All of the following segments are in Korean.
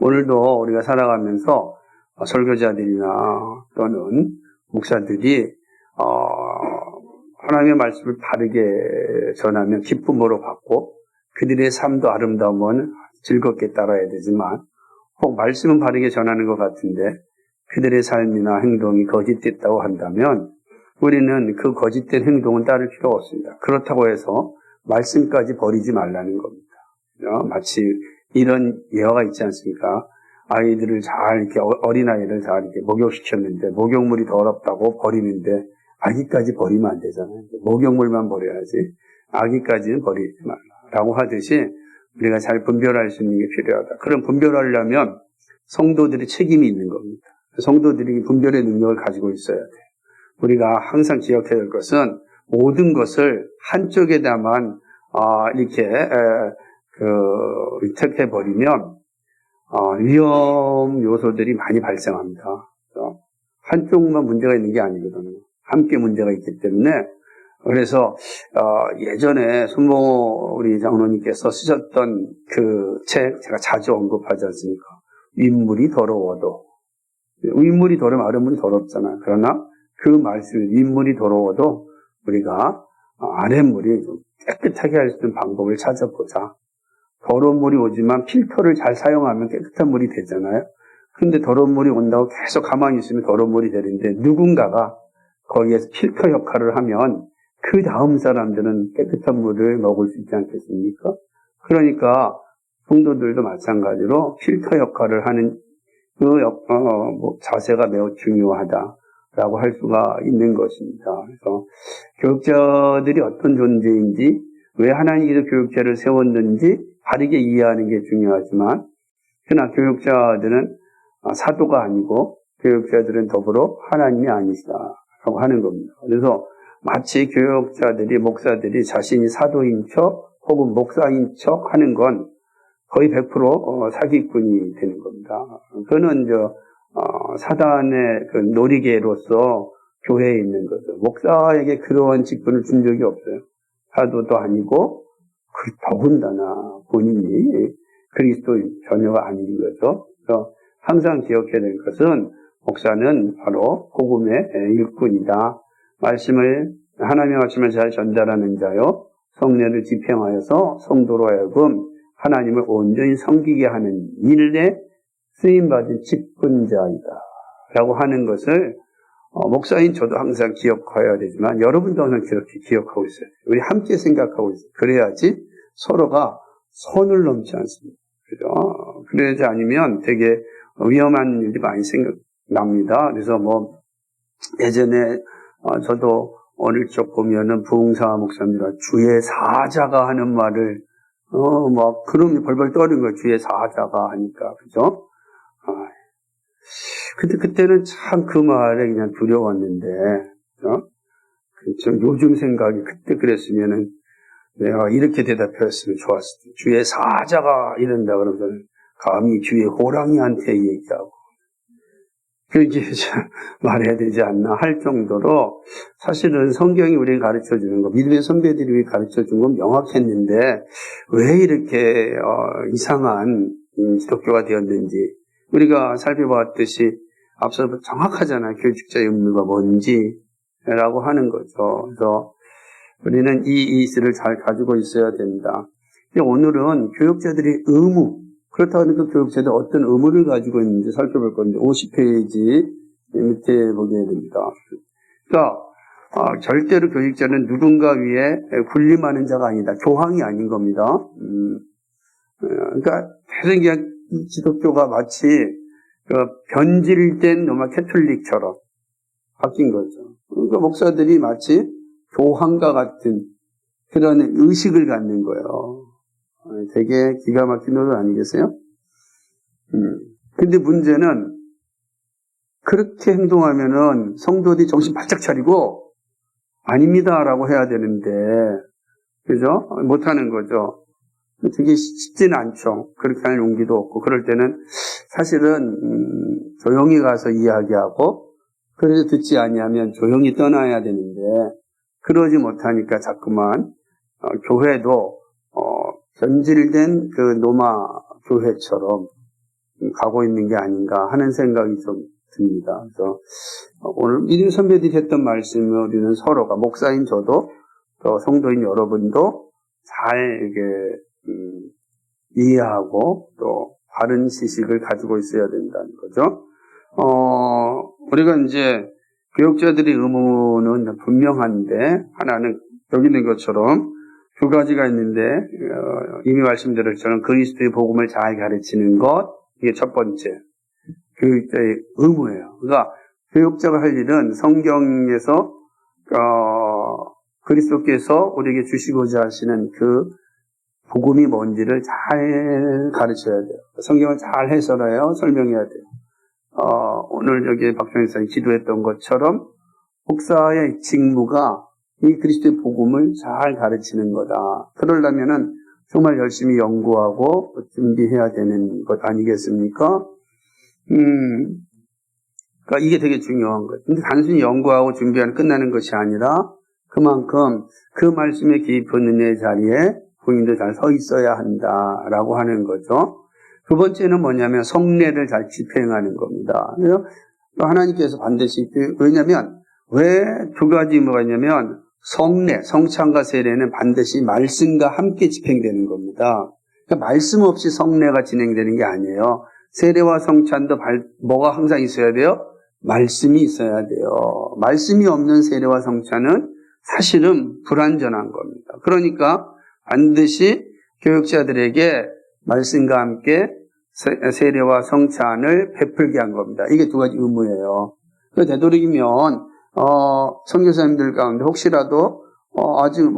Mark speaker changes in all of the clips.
Speaker 1: 오늘도 우리가 살아가면서 설교자들이나 또는 목사들이 하나님의 말씀을 바르게 전하면 기쁨으로 받고 그들의 삶도 아름다우면 즐겁게 따라야 되지만 혹 말씀은 바르게 전하는 것 같은데 그들의 삶이나 행동이 거짓됐다고 한다면 우리는 그 거짓된 행동은 따를 필요가 없습니다. 그렇다고 해서 말씀까지 버리지 말라는 겁니다. 마치 이런 예화가 있지 않습니까? 아이들을 잘 이렇게 어린아이를 잘 이렇게 목욕시켰는데 목욕물이 더럽다고 버리는데 아기까지 버리면 안 되잖아요. 목욕물만 버려야지 아기까지는 버리지 말라라고 하듯이 우리가 잘 분별할 수 있는 게 필요하다. 그럼 분별하려면 성도들의 책임이 있는 겁니다. 성도들이 분별의 능력을 가지고 있어야 돼요. 우리가 항상 기억해야 될 것은 모든 것을 한쪽에다만 이렇게 위탁해 버리면 위험 요소들이 많이 발생합니다. 한쪽만 문제가 있는 게 아니거든요. 함께 문제가 있기 때문에 그래서 예전에 손봉호 우리 장로님께서 쓰셨던 그 책 제가 자주 언급하지 않습니까? 윗물이 더러워도 윗물이 더러우면 아랫물이 더럽잖아요. 그러나 그 말씀 윗물이 더러워도 우리가 아랫물이 좀 깨끗하게 할 수 있는 방법을 찾아보자. 더러운 물이 오지만 필터를 잘 사용하면 깨끗한 물이 되잖아요. 그런데 더러운 물이 온다고 계속 가만히 있으면 더러운 물이 되는데 누군가가 거기에서 필터 역할을 하면 그 다음 사람들은 깨끗한 물을 먹을 수 있지 않겠습니까? 그러니까 성도들도 마찬가지로 필터 역할을 하는 자세가 매우 중요하다라고 할 수가 있는 것입니다. 그래서 교육자들이 어떤 존재인지, 왜 하나님께서 교육자를 세웠는지 바르게 이해하는 게 중요하지만, 그러나 교육자들은 사도가 아니고 교육자들은 더불어 하나님이 아니시다라고 하는 겁니다. 그래서 마치 교육자들이, 목사들이 자신이 사도인 척 혹은 목사인 척 하는 건 거의 100% 사기꾼이 되는 겁니다. 그는 사단의 그 놀이개로서 교회에 있는 거죠. 목사에게 그러한 직분을 준 적이 없어요. 사도도 아니고 더군다나 본인이 그리스도인 전혀가 아닌 거죠. 그래서 항상 기억해야 될 것은 목사는 바로 복음의 일꾼이다. 하나님의 말씀을 잘 전달하는 자요, 성례를 집행하여서 성도로 하여금 하나님을 온전히 섬기게 하는 일에 쓰임받은 직분자이다 라고 하는 것을 목사인 저도 항상 기억해야 되지만 여러분도 항상 그렇게 기억하고 있어요. 우리 함께 생각하고 있어요. 그래야지 서로가 선을 넘지 않습니다. 그죠? 그러지 않으면 되게 위험한 일이 많이 생각납니다. 그래서 예전에 저도 어릴 적 보면은 부흥사 목사님이라 주의 사자가 하는 말을 그럼이 벌벌 떠는 거예요. 주의 사자가 하니까. 그죠? 근데 그때는 참 그 말에 그냥 두려웠는데, 요즘 생각이 그때 그랬으면은 내가 이렇게 대답했으면 좋았을 텐데, 주의 사자가 이런다 그러면 감히 주의 호랑이한테 얘기하고, 그렇게 말해야 되지 않나 할 정도로 사실은 성경이 우리에게 가르쳐 주는 거, 믿음의 선배들이 가르쳐 준 건 명확했는데 왜 이렇게 이상한 기독교가 되었는지 우리가 살펴봤듯이 앞서 정확하잖아요. 교직자의 의무가 뭔지라고 하는 거죠. 그래서 우리는 이 이슬을 잘 가지고 있어야 된다. 오늘은 교육자들의 의무, 그렇다고 하니까 교육자들 어떤 의무를 가지고 있는지 살펴볼 건데 50페이지 밑에 보게 됩니다. 그러니까 절대로 교육자는 누군가 위에 군림하는 자가 아니다. 교황이 아닌 겁니다. 그러니까 대선 그냥 기독교가 마치 변질된 로마 캐톨릭처럼 바뀐 거죠. 그러니까 목사들이 마치 교황과 같은 그런 의식을 갖는 거예요. 되게 기가 막힌 노릇 아니겠어요? 근데 문제는 그렇게 행동하면은 성도들이 정신 바짝 차리고 아닙니다라고 해야 되는데, 그죠? 못하는 거죠. 되게 쉽지는 않죠. 그렇게 할 용기도 없고, 그럴 때는 사실은 조용히 가서 이야기하고, 그래서 듣지 아니하면 조용히 떠나야 되는데, 그러지 못하니까 자꾸만 교회도 변질된 그 로마 교회처럼 가고 있는 게 아닌가 하는 생각이 좀 듭니다. 그래서 오늘 믿음 선배들이 했던 말씀을 우리는 서로가 목사인 저도 또 성도인 여러분도 잘 이게 이해하고 또 바른 지식을 가지고 있어야 된다는 거죠. 우리가 이제 교육자들의 의무는 분명한데 하나는 여기 있는 것처럼 두 가지가 있는데 이미 말씀드린 것처럼 그리스도의 복음을 잘 가르치는 것 이게 첫 번째 교육자의 의무예요. 그러니까 교육자가 할 일은 성경에서 그리스도께서 우리에게 주시고자 하시는 그 복음이 뭔지를 잘 가르쳐야 돼요. 성경을 잘 해설해요. 설명해야 돼요. 오늘 여기 박정희 선생님이 기도했던 것처럼 목사의 직무가 이 그리스도의 복음을 잘 가르치는 거다. 그러려면은 정말 열심히 연구하고 준비해야 되는 것 아니겠습니까? 그러니까 이게 되게 중요한 거예요. 근데 단순히 연구하고 준비하면 끝나는 것이 아니라 그만큼 그 말씀의 깊은 은혜의 자리에 본인도 잘 서 있어야 한다라고 하는 거죠. 두 번째는 뭐냐면 성례를 잘 집행하는 겁니다. 하나님께서 반드시 왜냐하면 왜 두 가지 뭐가 있냐면 성례, 성찬과 세례는 반드시 말씀과 함께 집행되는 겁니다. 그러니까 말씀 없이 성례가 진행되는 게 아니에요. 세례와 성찬도 뭐가 항상 있어야 돼요? 말씀이 있어야 돼요. 말씀이 없는 세례와 성찬은 사실은 불완전한 겁니다. 그러니까 반드시 교육자들에게 말씀과 함께 세례와 성찬을 베풀게 한 겁니다. 이게 두 가지 의무예요. 되도록이면 선교사님들 가운데 혹시라도 아직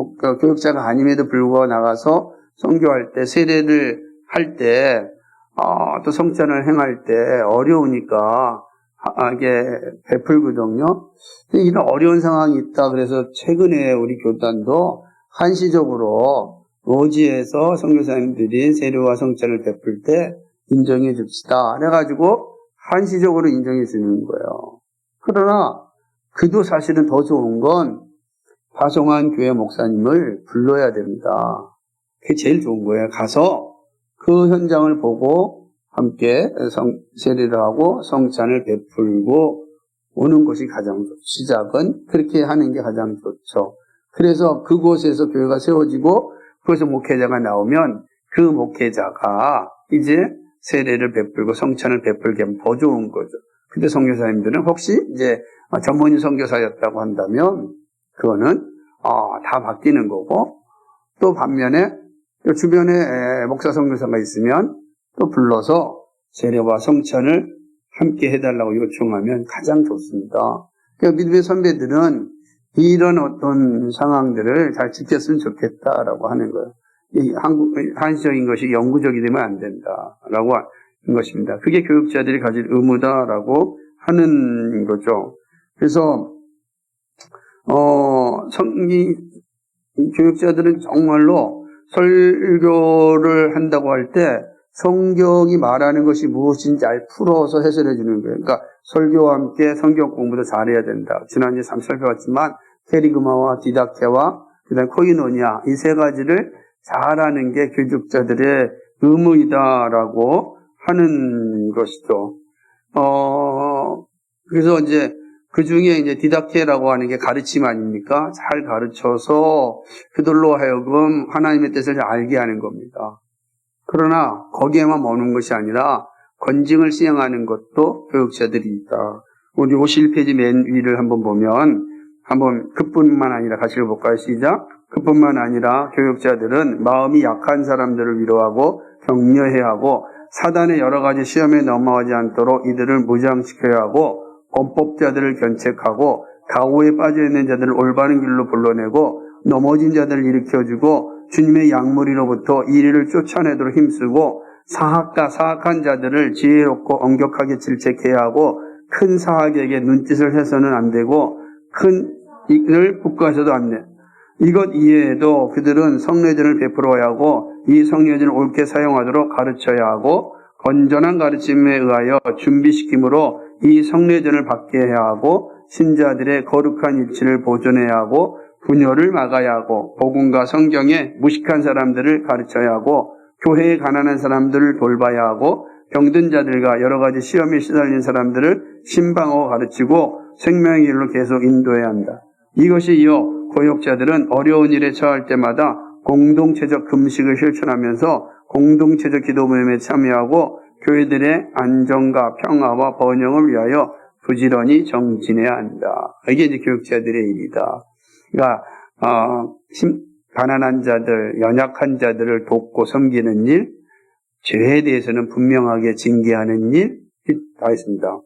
Speaker 1: 교육자가 아님에도 불구하고 나가서 선교할 때 세례를 할 때 또 성찬을 행할 때 어려우니까 이게 베풀거든요. 이런 어려운 상황이 있다. 그래서 최근에 우리 교단도 한시적으로 로지에서 선교사님들이 세례와 성찬을 베풀 때 인정해 줍시다. 그래가지고 한시적으로 인정해 주는 거예요. 그러나 그도 사실은 더 좋은 건 파송한 교회 목사님을 불러야 됩니다. 그게 제일 좋은 거예요. 가서 그 현장을 보고 함께 세례를 하고 성찬을 베풀고 오는 것이 가장 좋죠. 시작은 그렇게 하는 게 가장 좋죠. 그래서 그곳에서 교회가 세워지고 그곳에서 목회자가 나오면 그 목회자가 이제 세례를 베풀고 성찬을 베풀게 하면 더 좋은 거죠. 근데 선교사님들은 혹시 이제 전문의 선교사였다고 한다면 그거는 다 바뀌는 거고 또 반면에 주변에 목사 선교사가 있으면 또 불러서 세례와 성찬을 함께 해달라고 요청하면 가장 좋습니다. 그러니까 믿음의 선배들은 이런 어떤 상황들을 잘 지켰으면 좋겠다라고 하는 거예요. 이 한시적인 것이 영구적이 되면 안 된다라고 하는 것입니다. 그게 교육자들이 가질 의무다라고 하는 거죠. 그래서 이 교육자들은 정말로 설교를 한다고 할 때 성경이 말하는 것이 무엇인지 잘 풀어서 해설해 주는 거예요. 그러니까 설교와 함께 성경 공부도 잘해야 된다. 지난주에 살펴봤지만 캐리그마와 디다케와 그다음에 코이노니아 이 세 가지를 잘하는 게 교육자들의 의무이다라고 하는 것이죠. 그래서 이제 그 중에 이제 디다케라고 하는 게 가르침 아닙니까? 잘 가르쳐서 그들로 하여금 하나님의 뜻을 잘 알게 하는 겁니다. 그러나 거기에만 머무는 것이 아니라 권징을 시행하는 것도 교육자들이 있다. 우리 51페이지 맨 위를 한번 보면 한번 그뿐만 아니라 같이 읽어볼까요? 시작. 그뿐만 아니라 교육자들은 마음이 약한 사람들을 위로하고 격려해야 하고 사단의 여러 가지 시험에 넘어가지 않도록 이들을 무장시켜야 하고 범법자들을 견책하고 가오에 빠져있는 자들을 올바른 길로 불러내고 넘어진 자들을 일으켜주고 주님의 양무리로부터 이리를 쫓아내도록 힘쓰고 사악한 자들을 지혜롭고 엄격하게 질책해야 하고 큰 사악에게 눈짓을 해서는 안 되고 큰 일을 북가해서도 안 돼. 이것 이외에도 그들은 성례전을 베풀어야 하고 이 성례전을 옳게 사용하도록 가르쳐야 하고 건전한 가르침에 의하여 준비시킴으로 이 성례전을 받게 해야 하고 신자들의 거룩한 일치를 보존해야 하고 분열을 막아야 하고 복음과 성경에 무식한 사람들을 가르쳐야 하고 교회에 가난한 사람들을 돌봐야 하고 병든 자들과 여러 가지 시험에 시달린 사람들을 신방하고 가르치고 생명의 길로 계속 인도해야 한다. 이것이 이어 고역자들은 어려운 일에 처할 때마다 공동체적 금식을 실천하면서 공동체적 기도 모임에 참여하고 교회들의 안정과 평화와 번영을 위하여 부지런히 정진해야 한다. 이게 이제 교역자들의 일이다. 그러니까 가난한 자들, 연약한 자들을 돕고 섬기는 일, 죄에 대해서는 분명하게 징계하는 일, 다 있습니다.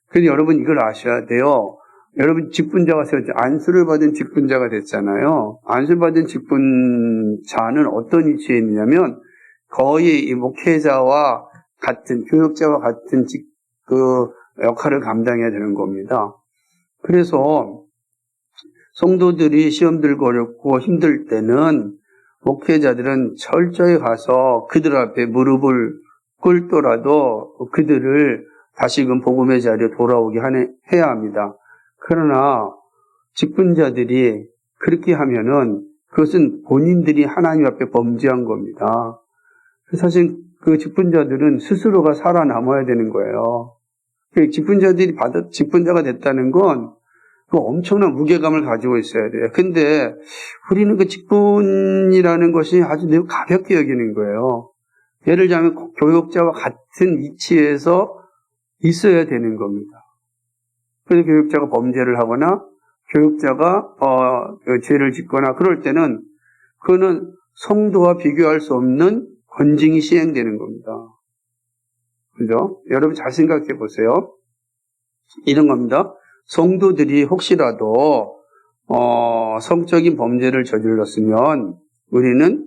Speaker 1: 그래서 여러분 이걸 아셔야 돼요. 여러분 직분자가 되었죠. 안수를 받은 직분자가 됐잖아요. 안수를 받은 직분자는 어떤 위치에 있느냐면 거의 이 목회자와 같은, 교역자와 같은 역할을 감당해야 되는 겁니다. 그래서 성도들이 시험 들고 어렵고 힘들 때는 목회자들은 철저히 가서 그들 앞에 무릎을 꿇더라도 그들을 다시금 복음의 자리에 돌아오게 해야 합니다. 그러나 직분자들이 그렇게 하면은 그것은 본인들이 하나님 앞에 범죄한 겁니다. 사실 그 직분자들은 스스로가 살아남아야 되는 거예요. 직분자가 됐다는 건 그 엄청난 무게감을 가지고 있어야 돼요. 근데 우리는 그 직분이라는 것이 아주 매우 가볍게 여기는 거예요. 예를 들자면 교역자와 같은 위치에서 있어야 되는 겁니다. 그래서 교역자가 범죄를 하거나 교역자가 죄를 짓거나 그럴 때는 그거는 성도와 비교할 수 없는 권징이 시행되는 겁니다. 그죠? 여러분 잘 생각해 보세요. 이런 겁니다. 성도들이 혹시라도 성적인 범죄를 저질렀으면 우리는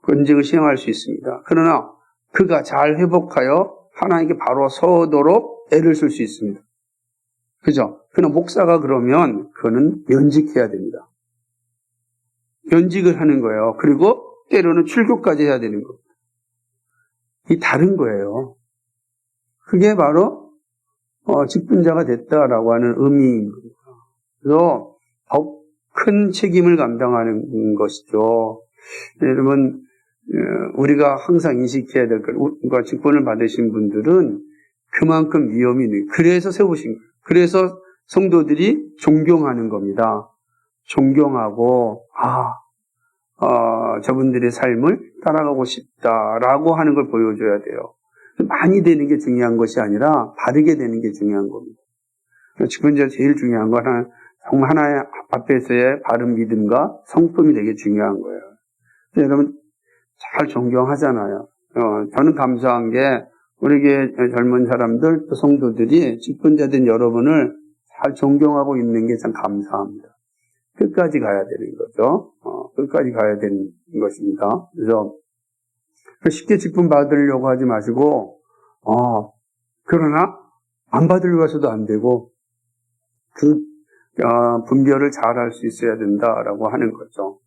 Speaker 1: 권징을 시행할 수 있습니다. 그러나 그가 잘 회복하여 하나님께 바로 서도록 애를 쓸 수 있습니다. 그죠? 그러나 목사가 그러면 그거는 면직해야 됩니다. 면직을 하는 거예요. 그리고 때로는 출교까지 해야 되는 겁니다. 이 다른 거예요. 그게 바로 직분자가 됐다라고 하는 의미인 겁니다. 그래서 더 큰 책임을 감당하는 것이죠. 여러분, 우리가 항상 인식해야 될 것, 직분을 받으신 분들은 그만큼 위험이 있는, 그래서 세우신 거예요. 그래서 성도들이 존경하는 겁니다. 존경하고, 저분들의 삶을 따라가고 싶다라고 하는 걸 보여줘야 돼요. 많이 되는 게 중요한 것이 아니라 바르게 되는 게 중요한 겁니다. 직분자 제일 중요한 건 정말 하나의 앞에서의 바른 믿음과 성품이 되게 중요한 거예요. 여러분 잘 존경하잖아요. 저는 감사한 게 우리 교회 젊은 사람들 또 성도들이 직분자된 여러분을 잘 존경하고 있는 게 참 감사합니다. 끝까지 가야 되는 거죠. 끝까지 가야 되는 것입니다. 그래서 쉽게 직분 받으려고 하지 마시고, 그러나 안 받으려고 해서도 안 되고, 분별을 잘 할 수 있어야 된다라고 하는 거죠.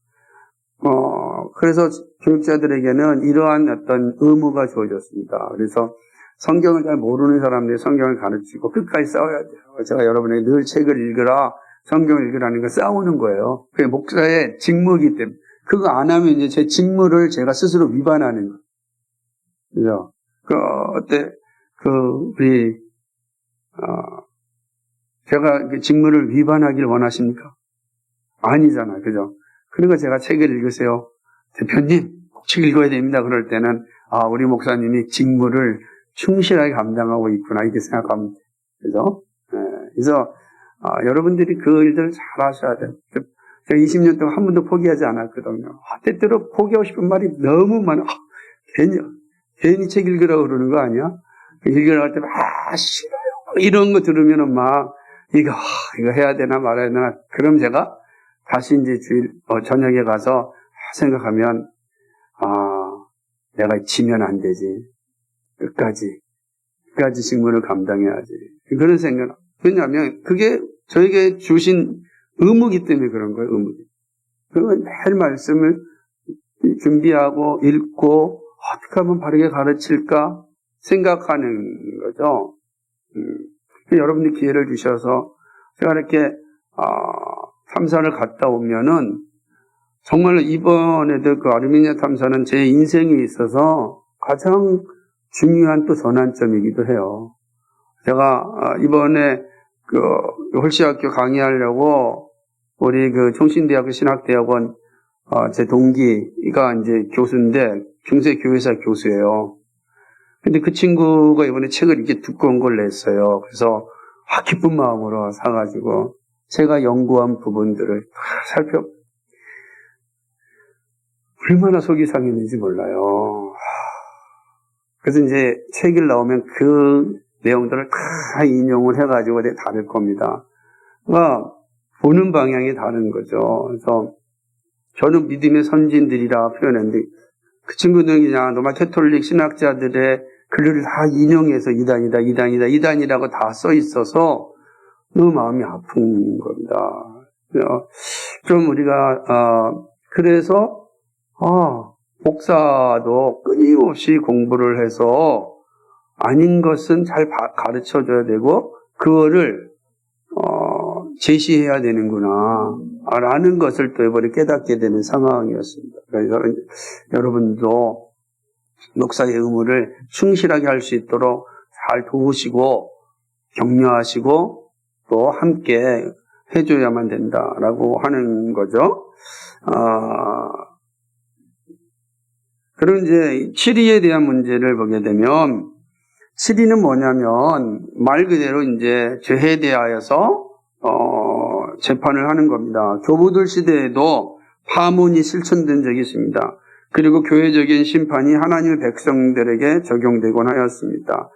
Speaker 1: 그래서 교육자들에게는 이러한 어떤 의무가 주어졌습니다. 그래서 성경을 잘 모르는 사람들이 성경을 가르치고 끝까지 싸워야 돼요. 제가 여러분에게 늘 책을 읽으라, 성경을 읽으라는 거 싸우는 거예요. 그게 목사의 직무이기 때문에. 그거 안 하면 이제 제 직무를 제가 스스로 위반하는 거예요. 그죠? 제가 직무를 위반하길 원하십니까? 아니잖아요. 그죠? 그리고 제가 책을 읽으세요. 대표님, 꼭 책 읽어야 됩니다. 그럴 때는, 우리 목사님이 직무를 충실하게 감당하고 있구나. 이렇게 생각하면 돼요. 그죠? 네. 그래서, 여러분들이 그 일들을 잘 하셔야 돼요. 제가 20년 동안 한 번도 포기하지 않았거든요. 때때로 포기하고 싶은 말이 너무 많아. 괜히 책 읽으라고 그러는 거 아니야? 읽으라고 할 때, 싫어요. 이런 거 들으면은 이거 해야 되나 말아야 되나. 그럼 제가 다시 이제 저녁에 가서 생각하면, 내가 지면 안 되지. 끝까지 직무를 감당해야지. 그런 생각. 왜냐하면 그게 저에게 주신 의무기 때문에 그런 거예요, 의무기. 그걸 매일 말씀을 준비하고 읽고 어떻게 하면 바르게 가르칠까 생각하는 거죠. 여러분들이 기회를 주셔서 제가 이렇게 탐사를 갔다 오면은 정말 이번에도 그 아르메니아 탐사는 제 인생에 있어서 가장 중요한 또 전환점이기도 해요. 제가 이번에 그 홀씨학교 강의하려고 우리 그 총신대학교 신학대학원 제 동기가 이제 교수인데 중세교회사 교수예요. 근데 그 친구가 이번에 책을 이렇게 두꺼운 걸 냈어요. 그래서 기쁜 마음으로 사가지고 제가 연구한 부분들을 다 얼마나 속이 상했는지 몰라요. 그래서 이제 책이 나오면 그 내용들을 다 인용을 해가지고 다를 겁니다. 그러니까 보는 방향이 다른 거죠. 그래서 저는 믿음의 선진들이라 표현했는데 그 친구들은 그냥 로마 캐톨릭 신학자들의 글을 다 인용해서 이단이라고 다 써 있어서 너무 마음이 아픈 겁니다. 좀 우리가 그래서 목사도 끊임없이 공부를 해서 아닌 것은 잘 가르쳐줘야 되고 그거를 제시해야 되는구나 라는 것을 또 이번에 깨닫게 되는 상황이었습니다. 그래서 여러분도 목사의 의무를 충실하게 할 수 있도록 잘 도우시고 격려하시고 또 함께 해줘야만 된다라고 하는 거죠. 그럼 이제 치리에 대한 문제를 보게 되면 치리는 뭐냐면 말 그대로 이제 죄에 대하여서 재판을 하는 겁니다. 교부들 시대에도 파문이 실천된 적이 있습니다. 그리고 교회적인 심판이 하나님의 백성들에게 적용되곤 하였습니다.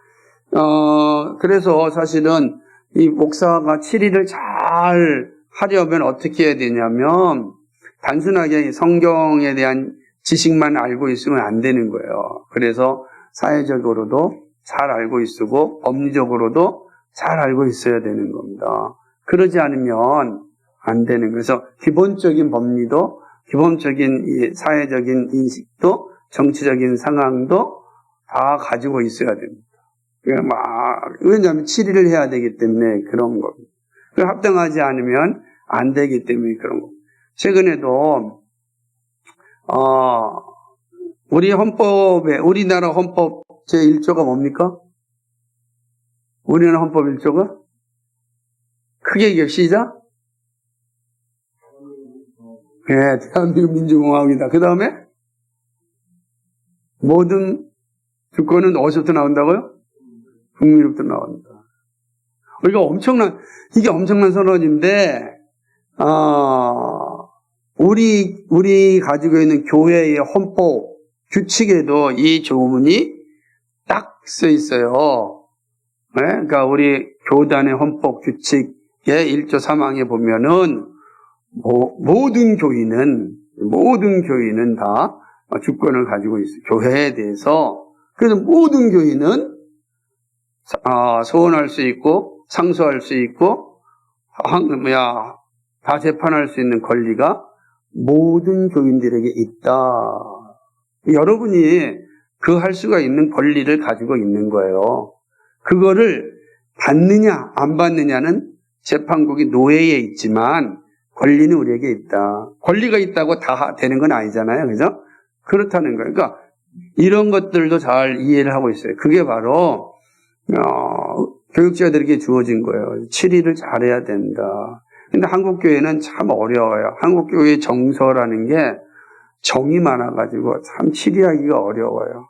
Speaker 1: 그래서 사실은 이 목사가 치리를 잘 하려면 어떻게 해야 되냐면 단순하게 성경에 대한 지식만 알고 있으면 안 되는 거예요. 그래서 사회적으로도 잘 알고 있고 법리적으로도 잘 알고 있어야 되는 겁니다. 그러지 않으면 안 되는 거예요. 그래서 기본적인 법리도 기본적인 이 사회적인 인식도 정치적인 상황도 다 가지고 있어야 됩니다. 왜냐하면 치리를 해야 되기 때문에 그런 겁니다. 합당하지 않으면 안 되기 때문에 그런 겁니다. 최근에도 우리나라 헌법 제1조가 뭡니까? 우리나라 헌법 1조가? 크게 얘기해 시작. 네, 대한민국 민주공화국이다. 그 다음에 모든 주권은 어디서부터 나온다고요? 국민으로부터 나온다. 이게 엄청난 선언인데, 우리 가지고 있는 교회의 헌법 규칙에도 이 조문이 딱 써 있어요. 네? 그러니까 우리 교단의 헌법 규칙의 1조 3항에 보면은 모든 교인은 다 주권을 가지고 있어요. 교회에 대해서. 그래서 모든 교인은 소원할 수 있고 상소할 수 있고 다 재판할 수 있는 권리가 모든 교인들에게 있다. 여러분이 그 할 수가 있는 권리를 가지고 있는 거예요. 그거를 받느냐 안 받느냐는 재판국이 노예에 있지만 권리는 우리에게 있다. 권리가 있다고 다 되는 건 아니잖아요. 그죠? 그렇다는 거예요. 그러니까 이런 것들도 잘 이해를 하고 있어요. 그게 바로 교육자들에게 주어진 거예요. 치리를 잘해야 된다. 근데 한국교회는 참 어려워요. 한국교회의 정서라는 게 정이 많아가지고 참 치리하기가 어려워요.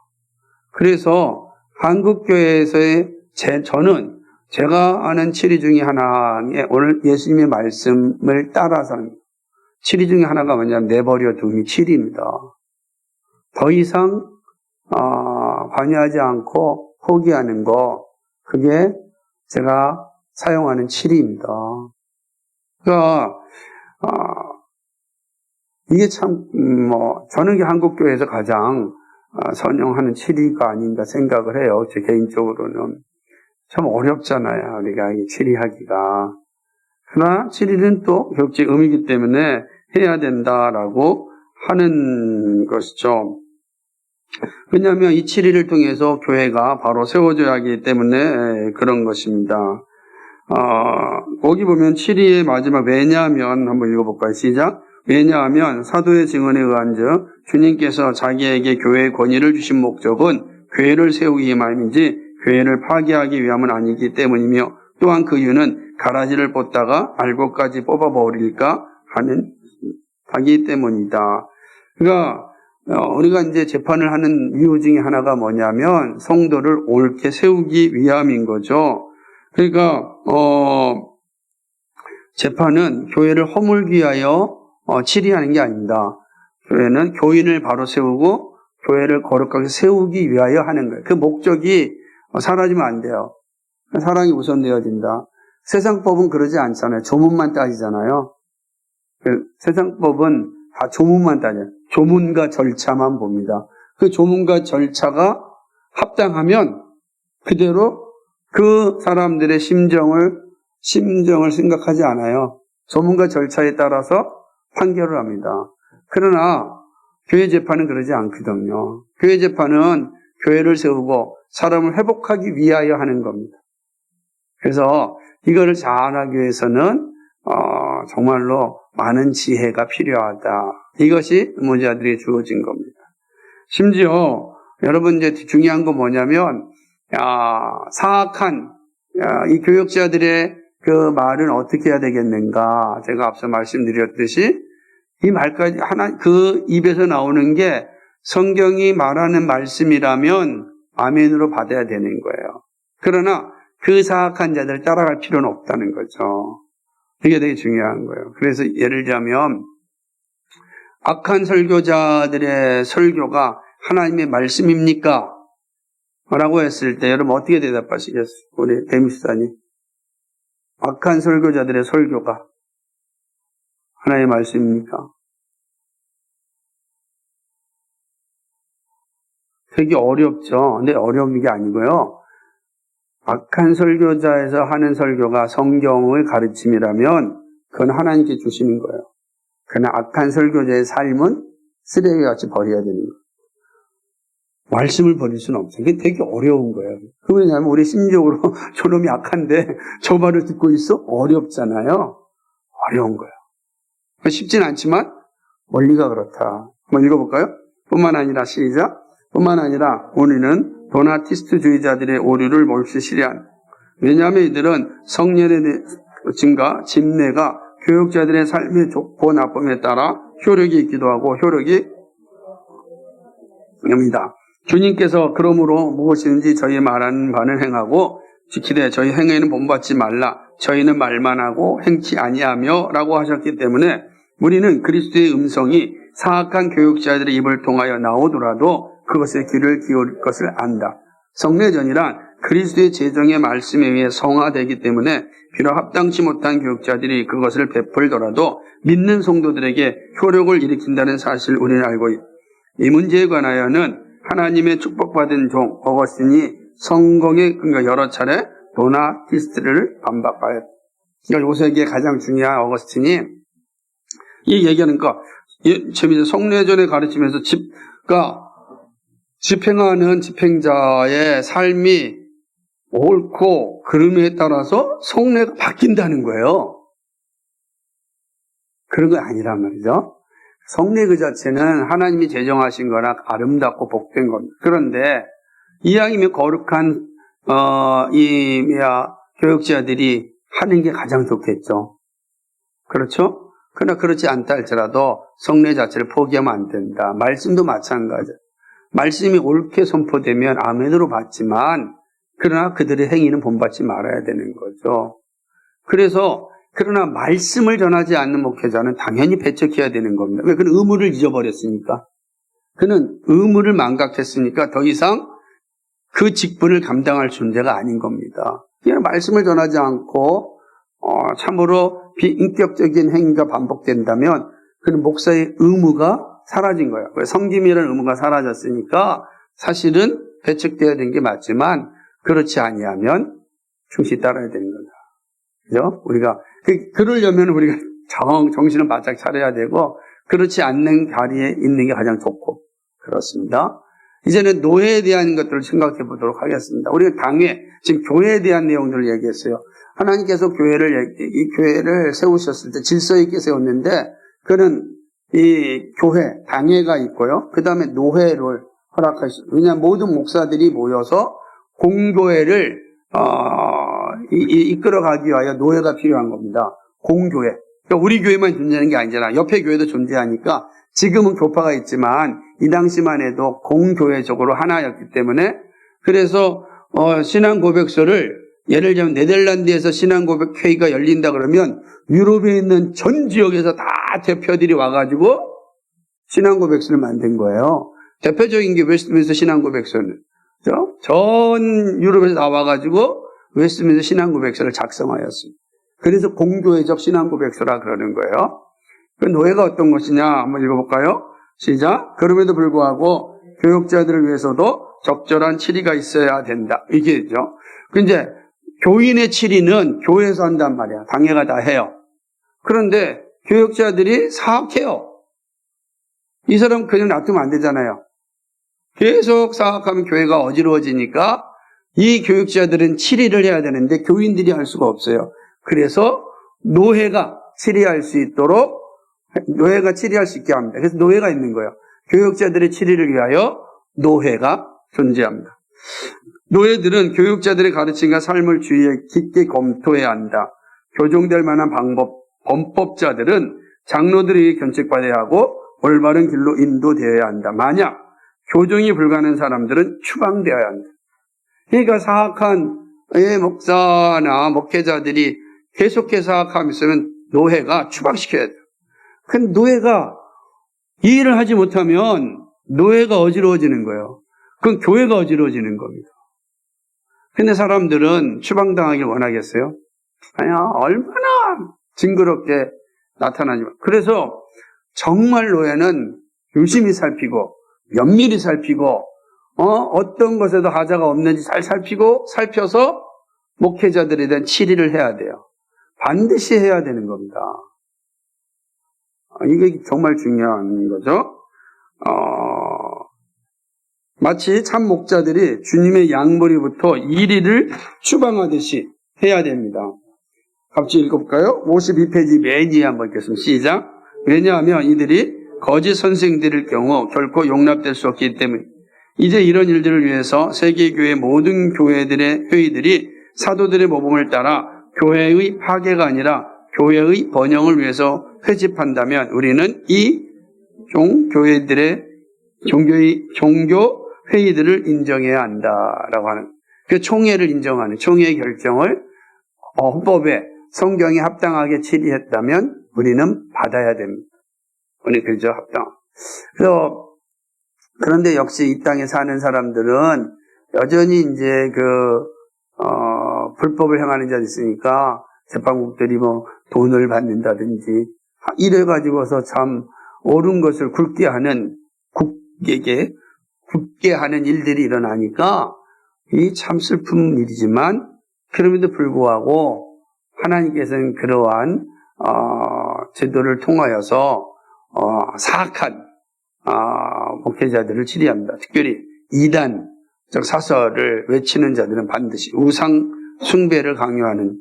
Speaker 1: 그래서 한국교회에서의 저는 제가 아는 치리 중에 하나에 오늘 예수님의 말씀을 따라서 하는 치리 중에 하나가 뭐냐면 내버려 둠이 치리입니다. 더 이상 관여하지 않고 포기하는 거 그게 제가 사용하는 치리입니다. 그러니까 이게 참 저는 한국교회에서 가장 선용하는 치리가 아닌가 생각을 해요. 제 개인적으로는 참 어렵잖아요. 우리가 이 치리하기가. 그러나 치리는 또 교육적 의미이기 때문에 해야 된다라고 하는 것이죠. 왜냐하면 이 치리를 통해서 교회가 바로 세워져야 하기 때문에 그런 것입니다. 거기 보면 치리의 마지막 왜냐하면 한번 읽어볼까요? 시작. 왜냐하면 사도의 증언에 의한즉 주님께서 자기에게 교회의 권위를 주신 목적은 교회를 세우기 위함이지 교회를 파괴하기 위함은 아니기 때문이며 또한 그 이유는 가라지를 뽑다가 알곡까지 뽑아버릴까 하는 하기 때문이다. 그러니까 우리가 이제 재판을 하는 이유 중에 하나가 뭐냐면 성도를 옳게 세우기 위함인 거죠. 그러니까 재판은 교회를 허물기 위하여 치리하는 게 아닙니다. 교회는 교인을 바로 세우고 교회를 거룩하게 세우기 위하여 하는 거예요. 그 목적이 사라지면 안 돼요. 사랑이 우선되어진다. 세상법은 그러지 않잖아요. 조문만 따지잖아요. 세상법은 다 조문만 따져요. 조문과 절차만 봅니다. 그 조문과 절차가 합당하면 그대로 그 사람들의 심정을 생각하지 않아요. 조문과 절차에 따라서 판결을 합니다. 그러나 교회 재판은 그러지 않거든요. 교회 재판은 교회를 세우고 사람을 회복하기 위하여 하는 겁니다. 그래서 이거를 잘하기 위해서는 정말로 많은 지혜가 필요하다. 이것이 의무자들에게 주어진 겁니다. 심지어 여러분 이제 중요한 건 뭐냐면 사악한 이 교역자들의 그 말은 어떻게 해야 되겠는가? 제가 앞서 말씀드렸듯이 이 말까지 그 입에서 나오는 게 성경이 말하는 말씀이라면 아멘으로 받아야 되는 거예요. 그러나 그 사악한 자들 따라갈 필요는 없다는 거죠. 이게 되게 중요한 거예요. 그래서 예를 들자면 악한 설교자들의 설교가 하나님의 말씀입니까? 라고 했을 때 여러분 어떻게 대답하시겠어요? 우리 배미수사님. 악한 설교자들의 설교가 하나님의 말씀입니까? 되게 어렵죠. 근데 어려운 게 아니고요. 악한 설교자에서 하는 설교가 성경의 가르침이라면 그건 하나님께 주시는 거예요. 그러나 악한 설교자의 삶은 쓰레기같이 버려야 되는 거예요. 말씀을 버릴 수는 없어요. 이게 되게 어려운 거예요. 그 왜냐하면 우리 심리적으로 저놈이 악한데 저 말을 듣고 있어? 어렵잖아요. 어려운 거예요. 쉽진 않지만 원리가 그렇다. 한번 읽어볼까요? 뿐만 아니라 시작. 뿐만 아니라 우리는 도나티스트주의자들의 오류를 몹시 싫어한. 왜냐하면 이들은 성년의 증가, 집례가 교육자들의 삶의 좋고 나쁨에 따라 효력이 있기도 하고 효력이 없습니다. 주님께서 그러므로 무엇이든지 저희 말하는 바는 행하고 지키되 저희 행위는 본받지 말라. 저희는 말만 하고 행치 아니하며 라고 하셨기 때문에 우리는 그리스도의 음성이 사악한 교육자들의 입을 통하여 나오더라도 그것에 귀를 기울일 것을 안다. 성례전이란 그리스도의 제정의 말씀에 의해 성화되기 때문에 비록 합당치 못한 교육자들이 그것을 베풀더라도 믿는 성도들에게 효력을 일으킨다는 사실을 우리는 알고 있다. 이 문제에 관하여는 하나님의 축복받은 종 어거스틴이 성경에 여러 차례 도나티스트를 반박하였다. 그러니까 요새기에 가장 중요한 어거스틴이 이 얘기하는 거, 재미있어. 성례전에 가르치면서 집행하는 집행자의 삶이 옳고 그름에 따라서 성례가 바뀐다는 거예요. 그런 건 아니란 말이죠. 성례 그 자체는 하나님이 제정하신 거나 아름답고 복된 겁니다. 그런데 이왕이면 거룩한 교육자들이 하는 게 가장 좋겠죠. 그렇죠? 그러나 그렇지 않다 할지라도 성례 자체를 포기하면 안 된다. 말씀도 마찬가지예요. 말씀이 옳게 선포되면 아멘으로 받지만 그러나 그들의 행위는 본받지 말아야 되는 거죠. 그러나 말씀을 전하지 않는 목회자는 당연히 배척해야 되는 겁니다. 왜? 그는 의무를 잊어버렸으니까. 그는 의무를 망각했으니까 더 이상 그 직분을 감당할 존재가 아닌 겁니다. 그냥 말씀을 전하지 않고 참으로 비인격적인 행위가 반복된다면 그는 목사의 의무가 사라진 거예요. 섬김이라는 의무가 사라졌으니까 사실은 배척되어야 되는 게 맞지만 그렇지 아니하면 충실히 따라야 되는 거다. 그죠? 우리가 그러려면 우리가 정신을 바짝 차려야 되고 그렇지 않는 자리에 있는 게 가장 좋고 그렇습니다. 이제는 노예에 대한 것들을 생각해 보도록 하겠습니다. 우리가 지금 교회에 대한 내용들을 얘기했어요. 하나님께서 이 교회를 세우셨을 때 질서 있게 세웠는데 그는 이 당회가 있고요. 그 다음에 노회를 허락하시. 왜냐하면 모든 목사들이 모여서 공교회를 이끌어가기 위하여 노예가 필요한 겁니다. 공교회. 그러니까 우리 교회만 존재하는 게 아니잖아. 옆에 교회도 존재하니까 지금은 교파가 있지만 이 당시만 해도 공교회적으로 하나였기 때문에 그래서 신앙 고백소를 예를 들면 네덜란드에서 신앙 고백 회의가 열린다 그러면 유럽에 있는 전 지역에서 다 대표들이 와가지고 신앙 고백소를 만든 거예요. 대표적인 게 웨스트민스터 신앙 고백소는 전 유럽에서 다 와가지고 웨스트민스터 신앙 고백소를 작성하였습니다. 그래서 공교회적 신앙 고백소라 그러는 거예요. 그 노예가 어떤 것이냐 한번 읽어볼까요? 시작. 그럼에도 불구하고 교육자들을 위해서도 적절한 치리가 있어야 된다. 이게죠. 근데 교인의 치리는 교회에서 한단 말이야. 당회가 다 해요. 그런데 교육자들이 사악해요. 이 사람 그냥 놔두면 안 되잖아요. 계속 사악하면 교회가 어지러워지니까 이 교육자들은 치리를 해야 되는데 교인들이 할 수가 없어요. 그래서 노예가 치리할 수 있도록 노예가 치리할 수 있게 합니다. 그래서 노예가 있는 거예요. 교육자들의 치리를 위하여 노예가 존재합니다. 노예들은 교육자들의 가르침과 삶을 주의해 깊게 검토해야 한다. 교정될 만한 범법자들은 장로들이 견책받아야 하고 올바른 길로 인도되어야 한다. 만약 교정이 불가능한 사람들은 추방되어야 한다. 그러니까 사악한 목사나 목회자들이 계속해서 사악함이 있으면 노예가 추방시켜야 돼요. 근데 노예가 이 일을 하지 못하면 노예가 어지러워지는 거예요. 그건 교회가 어지러워지는 겁니다. 근데 사람들은 추방당하길 원하겠어요? 아니야, 얼마나 징그럽게 나타나지만. 그래서 정말 노예는 유심히 살피고 면밀히 살피고 어떤 것에도 하자가 없는지 잘 살펴서 목회자들에 대한 치리를 해야 돼요. 반드시 해야 되는 겁니다. 이게 정말 중요한 거죠. 마치 참 목자들이 주님의 양머리부터 이리를 추방하듯이 해야 됩니다. 같이 읽어볼까요? 52페이지 맨 위에 한번 읽겠습니다. 시작. 왜냐하면 이들이 거짓 선생들일 경우 결코 용납될 수 없기 때문에 이제 이런 일들을 위해서 세계교회 모든 교회들의 회의들이 사도들의 모범을 따라 교회의 파괴가 아니라 교회의 번영을 위해서 회집한다면 우리는 이 교회들의 종교 회의들을 인정해야 한다라고 하는 그 총회를 인정하는 총회의 결정을 헌법에 성경에 합당하게 치리했다면 우리는 받아야 됩니다. 우리 그죠 합당. 그런데 역시 이 땅에 사는 사람들은 여전히 이제 불법을 행하는 자들이 있으니까 재판국들이 돈을 받는다든지 이래가지고서 참 옳은 것을 굳게 하는 굳게 하는 일들이 일어나니까 이 참 슬픈 일이지만 그럼에도 불구하고 하나님께서는 그러한 제도를 통하여서 사악한 목회자들을 치리합니다. 특별히 이단적 사설을 외치는 자들은 반드시 우상 숭배를 강요하는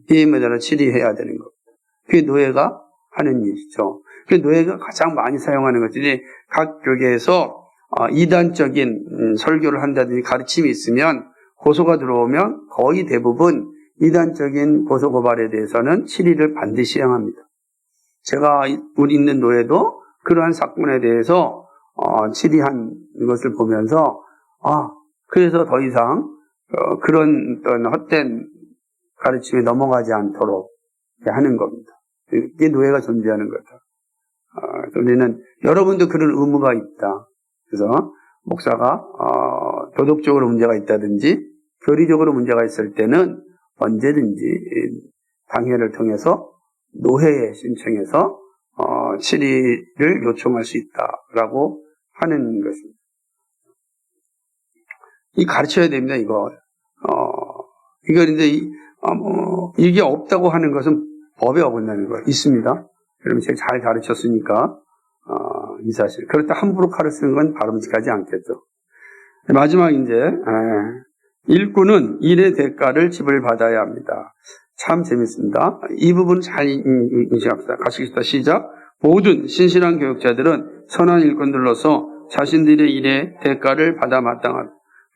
Speaker 1: 이에마다로 치리해야 되는 겁니다. 그게 노예가 하는 일이죠. 그 노예가 가장 많이 사용하는 것들이 각 교계에서 이단적인 설교를 한다든지 가르침이 있으면 고소가 들어오면 거의 대부분 이단적인 고소 고발에 대해서는 치리를 반드시 행합니다. 제가 우리 있는 노예도 그러한 사건에 대해서 치리한 것을 보면서 그래서 더 이상 그런 어떤 헛된 가르침에 넘어가지 않도록 하는 겁니다. 이게 노예가 존재하는 거다. 우리는 여러분도 그런 의무가 있다. 그래서 목사가 도덕적으로 문제가 있다든지 교리적으로 문제가 있을 때는 언제든지 당회를 통해서 노회에 신청해서 치리를 요청할 수 있다라고 하는 것입니다. 이 가르쳐야 됩니다. 이거 이제 이게 없다고 하는 것은 법에 어긋나는 거예요. 있습니다. 여러분 제가 잘 가르쳤으니까 이 사실. 그렇다 함부로 가르치는 건 바람직하지 않겠죠. 마지막 이제 일꾼은 일의 대가를 지불받아야 합니다. 참 재밌습니다. 이 부분 잘 인식합시다. 가시겠습니다. 시작. 모든 신실한 교육자들은 선한 일꾼들로서 자신들의 일에 대가를 받아 마땅하다.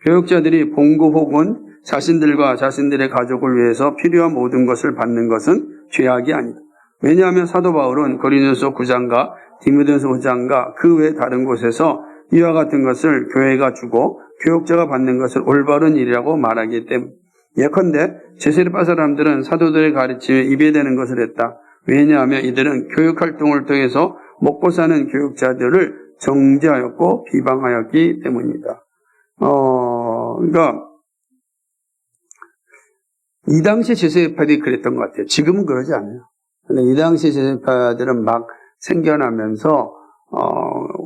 Speaker 1: 교역자들이 봉급 혹은 자신들과 자신들의 가족을 위해서 필요한 모든 것을 받는 것은 죄악이 아니다. 왜냐하면 사도 바울은 고린도서 9장과 디모데전서 5장과 그 외 다른 곳에서 이와 같은 것을 교회가 주고 교역자가 받는 것을 올바른 일이라고 말하기 때문에, 예컨대 제세르파 사람들은 사도들의 가르침에 입에대는 것을 했다. 왜냐하면 이들은 교육활동을 통해서 먹고 사는 교육자들을 정죄하였고 비방하였기 때문이다. 그러니까 이 당시 제세파들이 그랬던 것 같아요. 지금은 그러지 않아요. 근데 이 당시 제세파들은 막 생겨나면서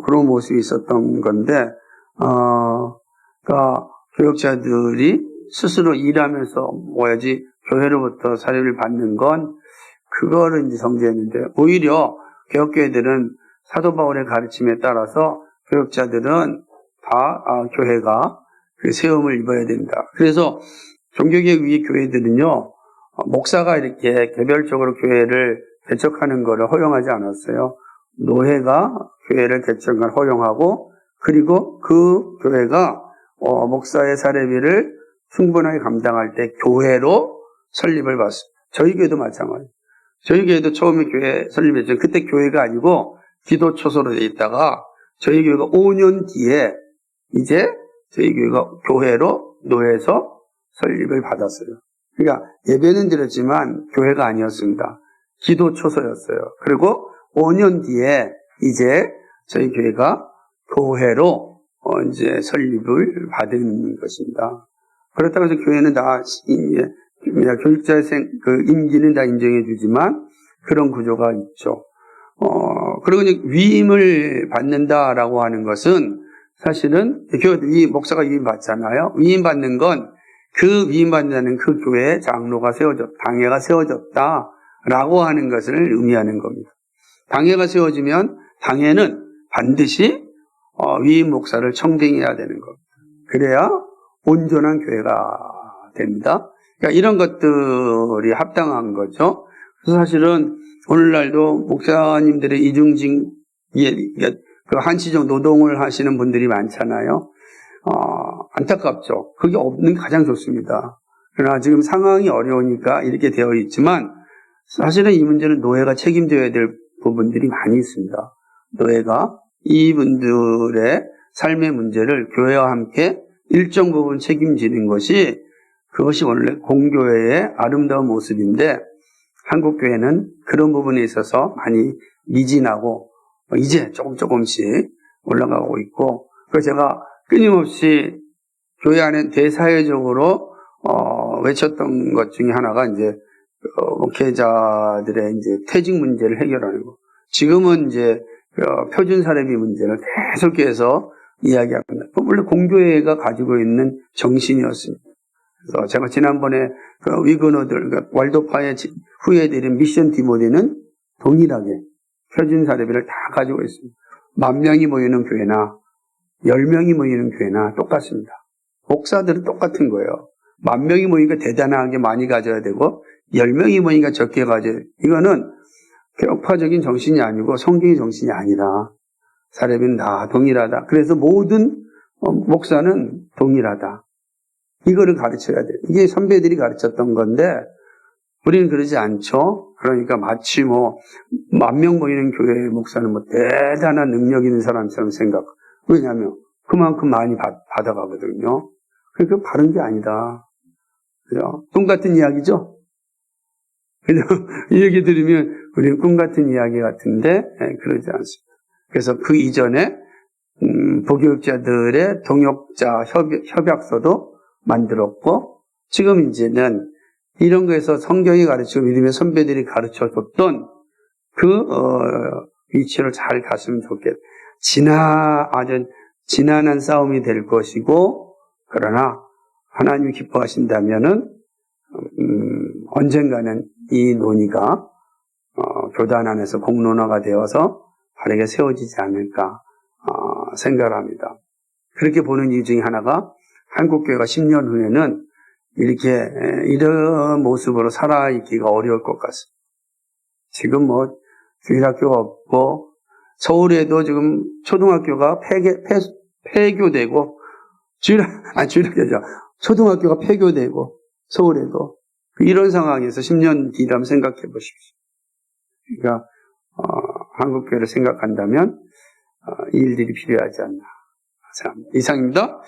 Speaker 1: 그런 모습이 있었던 건데, 그러니까 교육자들이 스스로 일하면서 교회로부터 사례를 받는 건 그거를 이제 정죄했는데, 오히려 개혁교회들은 사도 바울의 가르침에 따라서 교육자들은 다 교회가 그 세움을 입어야 된다. 그래서 종교개혁 위의 교회들은요, 목사가 이렇게 개별적으로 교회를 개척하는 것을 허용하지 않았어요. 노회가 교회를 개척을 허용하고, 그리고 그 교회가 목사의 사례비를 충분하게 감당할 때 교회로 설립을 받습니다. 저희 교회도 마찬가지예요. 저희 교회도 처음에 교회 설립했죠. 그때 교회가 아니고 기도초소로 되어 있다가 저희 교회가 5년 뒤에 이제 저희 교회가 교회로 노회에서 설립을 받았어요. 그러니까 예배는 드렸지만 교회가 아니었습니다. 기도초소였어요. 그리고 5년 뒤에 이제 저희 교회가 교회로 이제 설립을 받은 것입니다. 그렇다고 해서 교회는 다 교육자의 임기는 다 인정해 주지만 그런 구조가 있죠. 그리고 이제 위임을 받는다라고 하는 것은 사실은 목사가 위임 받잖아요. 위임 받는 건 그 위임 받는다는 그 교회의 장로가 당회가 세워졌다라고 하는 것을 의미하는 겁니다. 당회가 세워지면 당회는 반드시 위임 목사를 청빙해야 되는 겁니다. 그래야 온전한 교회가 됩니다. 그러니까 이런 것들이 합당한 거죠. 그래서 사실은 오늘날도 목사님들의 이중직, 그 한시적 노동을 하시는 분들이 많잖아요. 안타깝죠. 그게 없는 게 가장 좋습니다. 그러나 지금 상황이 어려우니까 이렇게 되어 있지만 사실은 이 문제는 노예가 책임져야 될 부분들이 많이 있습니다. 노예가 이분들의 삶의 문제를 교회와 함께 일정 부분 책임지는 것이 그것이 원래 공교회의 아름다운 모습인데 한국교회는 그런 부분에 있어서 많이 미진하고 이제 조금씩 올라가고 있고, 그래서 제가 끊임없이 교회 안에 대사회적으로 외쳤던 것 중에 하나가 이제 목회자들의 이제 퇴직 문제를 해결하는 거. 지금은 이제 표준 사례비 문제를 계속해서 이야기합니다. 원래 공교회가 가지고 있는 정신이었습니다. 그래서 제가 지난번에 위근어들, 왈도파의 후예들인 미션 디모데는 동일하게 표준 사례비를 다 가지고 있습니다. 10,000명이 모이는 교회나 10명이 모이는 교회나 똑같습니다. 목사들은 똑같은 거예요. 10,000명이 모이니까 대단하게 많이 가져야 되고 10명이 모이니까 적게 가져야 돼요. 이거는 격파적인 정신이 아니고 성경의 정신이 아니라 사례비는 다 동일하다. 그래서 모든 목사는 동일하다. 이거를 가르쳐야 돼요. 이게 선배들이 가르쳤던 건데 우리는 그러지 않죠. 그러니까 마치 10,000명 모이는 교회의 목사는 대단한 능력 있는 사람처럼 생각하고, 왜냐하면 그만큼 많이 받아가거든요. 그러니까 바른 게 아니다. 그죠? 꿈 같은 이야기죠? 그죠? 이 얘기 들으면 우리는 꿈 같은 이야기 같은데 그러지 않습니다. 그래서 그 이전에 부교육자들의 동역자 협약서도 만들었고, 지금 이제는 이런 거에서 성경이 가르치고 믿음의 선배들이 가르쳐줬던 그 위치를 잘 갔으면 좋겠다. 아주 지난한 싸움이 될 것이고, 그러나 하나님이 기뻐하신다면은 언젠가는 이 논의가 교단 안에서 공론화가 되어서 바르게 세워지지 않을까 생각을 합니다. 그렇게 보는 이유 중에 하나가 한국교회가 10년 후에는 이런 모습으로 살아있기가 어려울 것 같습니다. 지금 주일학교가 없고 서울에도 지금 초등학교가 폐교되고, 주일학교죠. 초등학교가 폐교되고, 서울에도. 이런 상황에서 10년 뒤를 한번 생각해 보십시오. 그러니까, 한국교회를 생각한다면, 이 일들이 필요하지 않나. 이상입니다.